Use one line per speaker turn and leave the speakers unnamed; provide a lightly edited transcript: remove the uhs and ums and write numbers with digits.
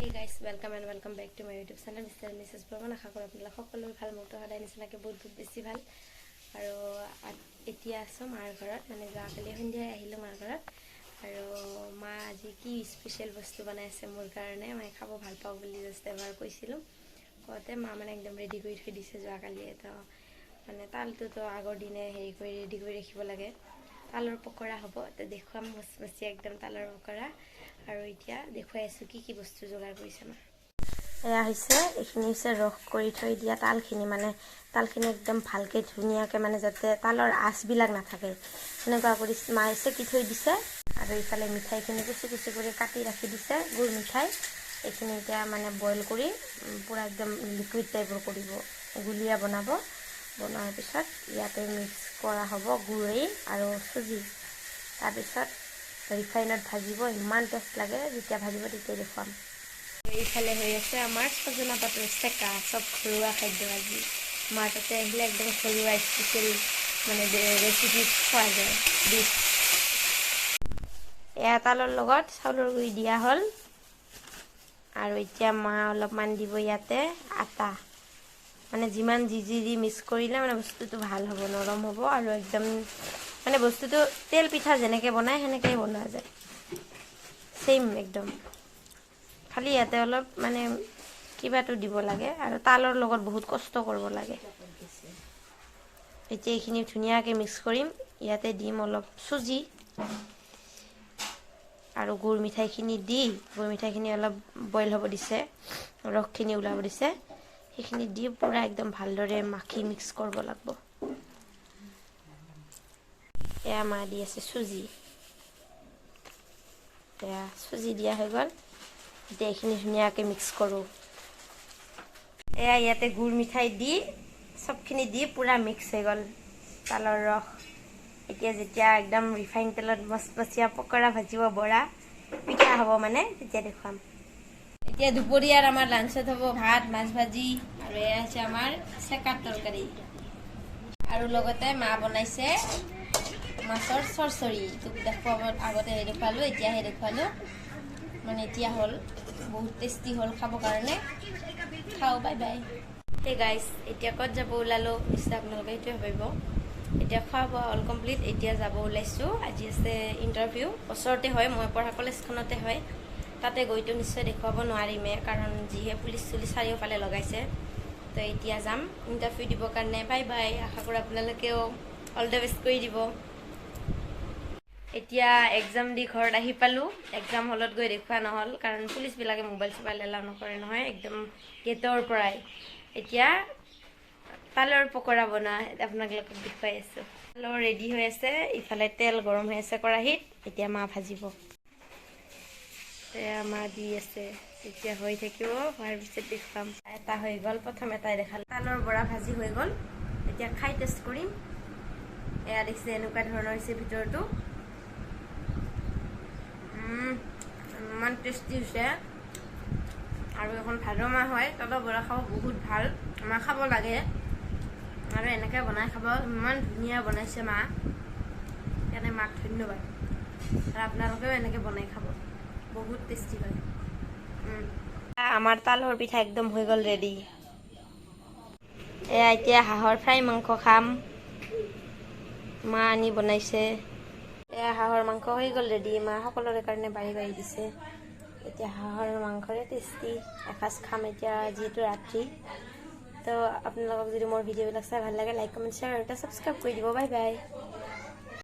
Hey guys, welcome and welcome back to my YouTube channel Mr. and Mrs. Burman. আশা কৰোঁ আপোনালোক সকলোৰে ভাল মোৰটো সদায় নিচিনাকৈ বহুত বেছি ভাল আৰু এতিয়া আছো মাৰ ঘৰত মানে যোৱাকালি সন্ধিয়াই আহিলোঁ মাৰ ঘৰত আৰু মা আজি কি স্পেশাল বস্তু বনাই আছে মোৰ কাৰণে মই খাব ভাল পাওঁ বুলি জাষ্ট এবাৰ কৈছিলোঁ কওঁতে মা মানে একদম ৰেডি কৰি থৈ দিছে যোৱাকালি তো মানে তালটোতো আগৰ দিনে হেৰি কৰি ৰেডি কৰি ৰাখিব লাগে তালৰ পকৰা হ'ব তো দেখুৱাম মচমচি একদম তালৰ পকৰা আৰু এতিয়া দেখুৱাই আছো কি বস্তু যোগাৰ কৰিছে মা এয়া হৈছে এইখিনি হৈছে ৰস কৰি থৈ দিয়া তালখিনি মানে তালখিনি একদম ভালকৈ ধুনীয়াকৈ মানে যাতে তালৰ আঁচবিলাক নাথাকে এনেকুৱা কৰি মায়ে চেকি থৈ দিছে আৰু ইফালে মিঠাইখিনি কুচি কুচি কৰি কাটি ৰাখি দিছে গুড় মিঠাই এইখিনি এতিয়া মানে বইল কৰি পুৰা একদম লিকুইড টাইপৰ কৰিব গুলিয়া বনাব বনোৱাৰ পিছত ইয়াতে মিক্স কৰা হ'ব গুড়ি আৰু চুজি তাৰপিছত ৰিফাইনত ভাজিব ইমান টেষ্ট লাগে যেতিয়া ভাজিব তেতিয়া দেখুৱাম এইফালে হৈ আছে আমাৰ সজনা পাতৰ চেকা চব ঘৰুৱা খাদ্য আজি মাৰ তাতে আহিলে একদম ঘৰুৱা স্পেচিয়েল মানে ৰেচিপি খোৱা যায় ডিছ এয়া তালৰ লগত চাউলৰ গুড়ি দিয়া হ'ল আৰু এতিয়া মা অলপমান দিব ইয়াতে আটা মানে যিমান যি মিক্স কৰিলে মানে বস্তুটো ভাল হ'ব নৰম হ'ব আৰু একদম মানে বস্তুটো তেল পিঠা যেনেকৈ বনায় সেনেকৈয়ে বনোৱা যায় সেম একদম খালি ইয়াতে অলপ মানে কিবাটো দিব লাগে আৰু তালৰ লগত বহুত কষ্ট কৰিব লাগে এতিয়া এইখিনি ধুনীয়াকৈ মিক্স কৰিম ইয়াতে দিম অলপ চুজি আৰু গুড় মিঠাইখিনি দি গুড় মিঠাইখিনি অলপ বইল হ'ব দিছে ৰসখিনি ওলাব দিছে সেইখিনি দি পুৰা একদম ভালদৰে মাখি মিক্স কৰিব লাগিব এয়া মা দি আছে চুজি এয়া চুজি দিয়া হৈ গ'ল এতিয়া এইখিনি ধুনীয়াকৈ মিক্স কৰোঁ এয়া ইয়াতে গুড় মিঠাই দি চবখিনি দি পুৰা মিক্স হৈ গ'ল তালৰ ৰস এতিয়া যেতিয়া একদম ৰিফাইন তেলত মচমচীয়া পকৰা ভাজিব বৰা পিঠা হ'ব মানে তেতিয়া দেখুৱাম এতিয়া দুপৰীয়াৰ আমাৰ লাঞ্চত হ'ব ভাত মাছ ভাজি আৰু এয়া হৈছে আমাৰ চেকাৰ তৰকাৰী আৰু লগতে মা বনাইছে মাছৰ চৰচৰি তোক দেখুৱাব আগতে দেখুৱালোঁ এতিয়াহে দেখুৱালোঁ মানে এতিয়া হ'ল বহুত টেষ্টি হ'ল খাবৰ কাৰণে খাওঁ বাই বাই এই গাইজ এতিয়া ক'ত যাব ওলালোঁ নিশ্চয় আপোনালোকে সেইটোৱে ভাবিব এতিয়া খোৱা বোৱা অল কমপ্লিট এতিয়া যাব ওলাইছোঁ আজি আছে ইণ্টাৰভিউ ওচৰতে হয় মই পঢ়া কলেজখনতে হয় তাতে গৈতো নিশ্চয় দেখুৱাব নোৱাৰিমেই কাৰণ যিহে পুলিচ চুলিচ চাৰিওফালে লগাইছে তো এতিয়া যাম ইণ্টাৰভিউ দিবৰ কাৰণে বাই বাই আশা কৰোঁ আপোনালোকেও অল দ্য বেষ্ট কৰি দিব এতিয়া এক্সাম দি ঘৰত আহি পালোঁ এক্সাম হলত গৈ দেখুওৱা নহ'ল কাৰণ পুলিচবিলাকে মোবাইল চোবাইল এলাউ নকৰে নহয় একদম গেটৰ পৰাই এতিয়া তালৰ পকৰা বনোৱা আপোনালোকক দেখুৱাই আছোঁ তালৰ ৰেডি হৈ আছে ইফালে তেল গৰম হৈ আছে কেৰাহীত এতিয়া মা ভাজিব এয়া মা দি আছে এতিয়া হৈ থাকিব হোৱাৰ পিছত দেখুৱাম এটা হৈ গ'ল প্ৰথম এটাই দেখালোঁ তালৰ বৰা ভাজি হৈ গ'ল এতিয়া খাই টেষ্ট কৰিম এয়া দেখিছে এনেকুৱা ধৰণৰ হৈছে ভিতৰটো ইমান টেষ্টি হৈছে আৰু এখন ভাদ মাহ হয় তালৰ বৰা খাব বহুত ভাল মা খাব লাগে আৰু এনেকৈ বনাই খাব ইমান ধুনীয়া বনাইছে মা সেইকাৰণে মাক ধন্যবাদ আৰু আপোনালোকেও এনেকৈ বনাই খাব বহুত টেষ্টি হয় আমাৰ তালৰ পিঠা একদম হৈ গ'ল ৰেডি এয়া এতিয়া হাঁহৰ ফ্ৰাই মাংস খাম মা আনি বনাইছে এয়া হাঁহৰ মাংস হৈ গ'ল ৰেডি মা সকলোৰে কাৰণে বাঢ়ি বাঢ়ি দিছে এতিয়া হাঁহৰ মাংসৰে টেষ্টি এসাঁজ খাম এতিয়া যিহেতু ৰাত্ৰি তো আপোনালোকক যদি মোৰ ভিডিঅ'বিলাক চাই ভাল লাগে লাইক কমেণ্ট শ্বেয়াৰ আৰু এটা ছাবস্ক্ৰাইব কৰি দিব বাই বাই